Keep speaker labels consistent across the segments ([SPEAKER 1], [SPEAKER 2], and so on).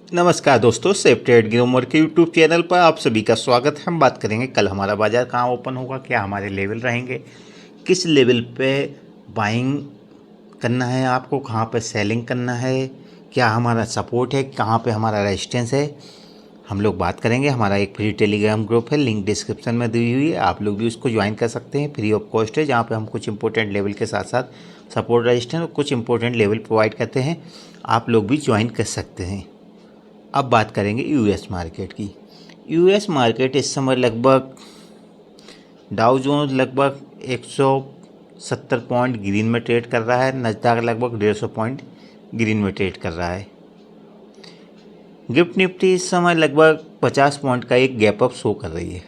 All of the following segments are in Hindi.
[SPEAKER 1] नमस्कार दोस्तों, सेफ ट्रेड ग्रोमर के यूट्यूब चैनल पर आप सभी का स्वागत है। हम बात करेंगे कल हमारा बाजार कहाँ ओपन होगा, क्या हमारे लेवल रहेंगे, किस लेवल पे बाइंग करना है आपको, कहाँ पे सेलिंग करना है, क्या हमारा सपोर्ट है, कहाँ पे हमारा रेजिस्टेंस है। हम लोग बात करेंगे। हमारा एक फ्री टेलीग्राम ग्रुप है, लिंक डिस्क्रिप्शन में दी हुई है, आप लोग भी उसको ज्वाइन कर सकते हैं, फ्री ऑफ कॉस्ट है, जहाँ पे हम कुछ इंपॉर्टेंट लेवल के साथ साथ सपोर्ट रेजिस्टेंस और कुछ इंपॉर्टेंट लेवल प्रोवाइड करते हैं। आप लोग भी ज्वाइन कर सकते हैं। अब बात करेंगे यूएस मार्केट की। यूएस मार्केट इस समय लगभग डाउ जोन्स लगभग 170 पॉइंट ग्रीन में ट्रेड कर रहा है, नस्डैक लगभग 150 पॉइंट ग्रीन में ट्रेड कर रहा है। गिफ्ट निफ्टी इस समय लगभग 50 पॉइंट का एक गैप अप शो कर रही है।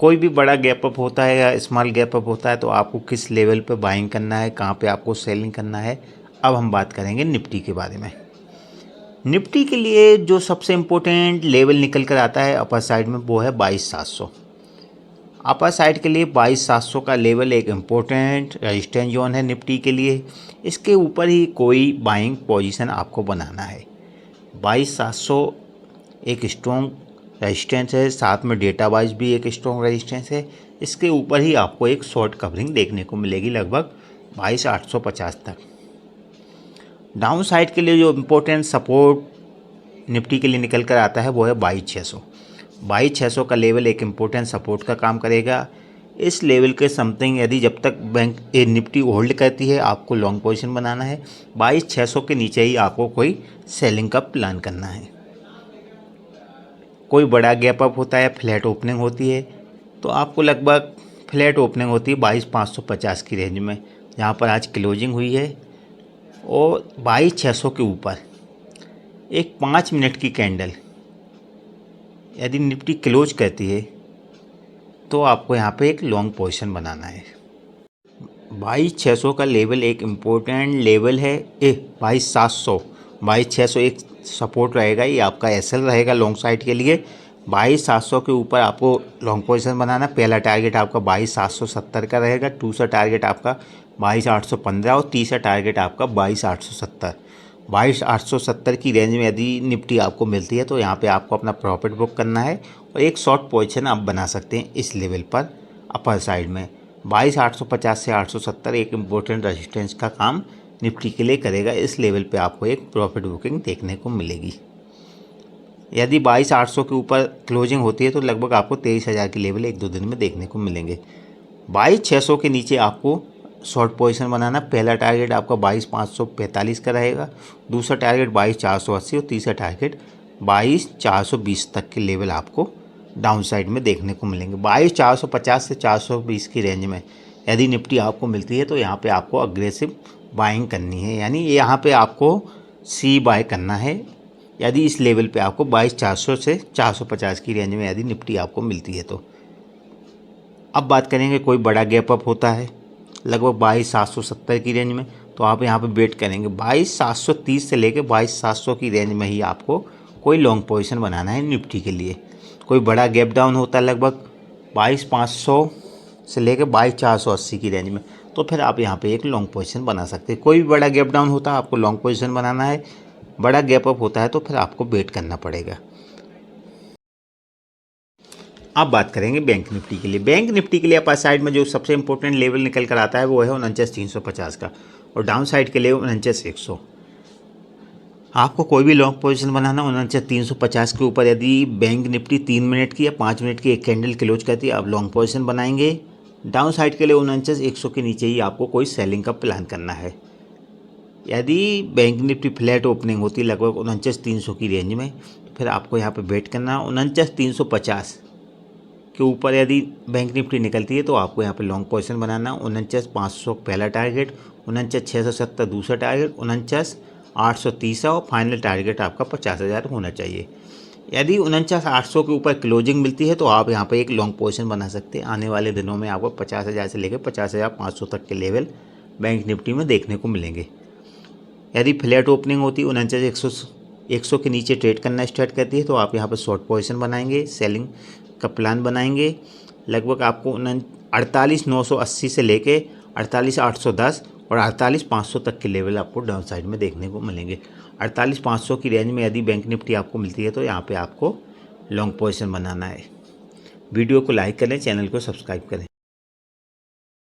[SPEAKER 1] कोई भी बड़ा गैप अप होता है या स्मॉल गैप अप होता है तो आपको किस लेवल पे बाइंग करना है, कहाँ पे आपको सेलिंग करना है। अब हम बात करेंगे निफ्टी के बारे में। निफ्टी के लिए जो सबसे इम्पोर्टेंट लेवल निकल कर आता है अपर साइड में, वो है 22,700। अपर साइड के लिए 22,700 का लेवल एक इम्पोर्टेंट रेजिस्टेंस जोन है निफ्टी के लिए। इसके ऊपर ही कोई बाइंग पोजीशन आपको बनाना है। 22,700 एक स्ट्रॉन्ग रेजिस्टेंस है, साथ में डेटा वाइज भी एक स्ट्रॉन्ग रेजिस्टेंस है। इसके ऊपर ही आपको एक शॉर्ट कवरिंग देखने को मिलेगी लगभग 22,850 तक। डाउन साइड के लिए जो इम्पोर्टेंट सपोर्ट निफ्टी के लिए निकल कर आता है वो है 22,600। 22,600 का लेवल एक इम्पोर्टेंट सपोर्ट का काम करेगा। इस लेवल के समथिंग यदि जब तक निफ्टी होल्ड करती है आपको लॉन्ग पोजीशन बनाना है। 22,600 के नीचे ही आपको कोई सेलिंग का प्लान करना है। कोई बड़ा गैप अप होता है, फ्लैट ओपनिंग होती है, तो आपको लगभग फ्लैट ओपनिंग होती है 22,550 की रेंज में, जहाँ पर आज क्लोजिंग हुई है। और 22,600 के ऊपर एक 5 मिनट की कैंडल यदि निफ्टी क्लोज करती है तो आपको यहाँ पे एक लॉन्ग पोजीशन बनाना है। 22,600 का लेवल एक इम्पोर्टेंट लेवल है। 22,700 22,600 एक सपोर्ट रहेगा, ये आपका एसएल रहेगा लॉन्ग साइड के लिए। 22,700 के ऊपर आपको लॉन्ग पोजीशन बनाना। पहला टारगेट आपका 22,770 का रहेगा, दूसरा टारगेट आपका 22,815 और तीसरा टारगेट आपका 22,870। 22,870 की रेंज में यदि निफ्टी आपको मिलती है तो यहाँ पे आपको अपना प्रॉफिट बुक करना है और एक शॉर्ट पोजीशन आप बना सकते हैं इस लेवल पर अपर साइड में। 22,850 से 870 एक इम्पोर्टेंट रेजिस्टेंस का काम निफ्टी के लिए करेगा। इस लेवल पे आपको एक प्रॉफिट बुकिंग देखने को मिलेगी। यदि 22,800 के ऊपर क्लोजिंग होती है तो लगभग आपको 23,000 के लेवल एक दो दिन में देखने को मिलेंगे। 22,600 के नीचे आपको शॉर्ट पोजीशन बनाना। पहला टारगेट आपका 22,545 का रहेगा, दूसरा टारगेट 22,480 और तीसरा टारगेट 22,420 तक के लेवल आपको डाउन साइड में देखने को मिलेंगे। 22,450 से 420 की रेंज में यदि निफ्टी आपको मिलती है तो यहाँ पे आपको अग्रेसिव बाइंग करनी है, यानी यहाँ पे आपको सी बाय करना है। यदि इस लेवल पे आपको 22,400 से 450 की रेंज में यदि निफ्टी आपको मिलती है तो। अब बात करेंगे कोई बड़ा गैप अप होता है लगभग 22,770 की रेंज में, तो आप यहाँ पे वेट करेंगे। 22,730 से लेकर 22,700 की रेंज में ही आपको कोई लॉन्ग पोजीशन बनाना है निफ्टी के लिए। कोई बड़ा गैप डाउन होता है लगभग 22,500 से लेकर 22,480 की रेंज में, तो फिर आप यहाँ पे एक लॉन्ग पोजीशन बना सकते हैं। कोई भी बड़ा गैप डाउन होता है आपको लॉन्ग पोजीशन बनाना है, बड़ा गैप अप होता है तो फिर आपको वेट करना पड़ेगा। अब बात करेंगे बैंक निफ्टी के लिए। बैंक निफ्टी के लिए अपर साइड में जो सबसे इंपॉर्टेंट लेवल निकल कर आता है वो है 49,350 का, और डाउन साइड के लिए 49,100। आपको कोई भी लॉन्ग पोजीशन बनाना 49,350 के ऊपर। यदि बैंक निफ्टी 3 मिनट की या 5 मिनट की एक कैंडल क्लोज करती है आप लॉन्ग पोजीशन बनाएंगे। डाउन साइड के लिए 49,100 के नीचे ही आपको कोई सेलिंग का प्लान करना है। यदि बैंक निफ्टी फ्लैट ओपनिंग होती है लगभग 49,300 की रेंज में, तो फिर आपको यहाँ पे वेट करना। 49,350 के ऊपर यदि बैंक निफ्टी निकलती है तो आपको यहाँ पे लॉन्ग पोजीशन बनाना। 49,500 पहला टारगेट, 49,670 दूसरा टारगेट, 49,830 और फाइनल टारगेट आपका 50,000 होना चाहिए। यदि 49,800 के ऊपर क्लोजिंग मिलती है तो आप यहाँ पे एक लॉन्ग पोजीशन बना सकते हैं। आने वाले दिनों में आपको 50,000 से लेकर 50,500 तक के लेवल बैंक निफ्टी में देखने को मिलेंगे। यदि फ्लैट ओपनिंग होती है 49,100 के नीचे ट्रेड करना स्टार्ट करती है तो आप यहाँ पर शॉर्ट पोजीशन बनाएंगे, सेलिंग का प्लान बनाएंगे। लगभग आपको 48,980 से लेके 48,810 और 48,500 तक के लेवल आपको डाउन साइड में देखने को मिलेंगे। 48,500 की रेंज में यदि बैंक निफ्टी आपको मिलती है तो यहाँ पे आपको लॉन्ग पोजीशन बनाना है। वीडियो को लाइक करें, चैनल को सब्सक्राइब करें।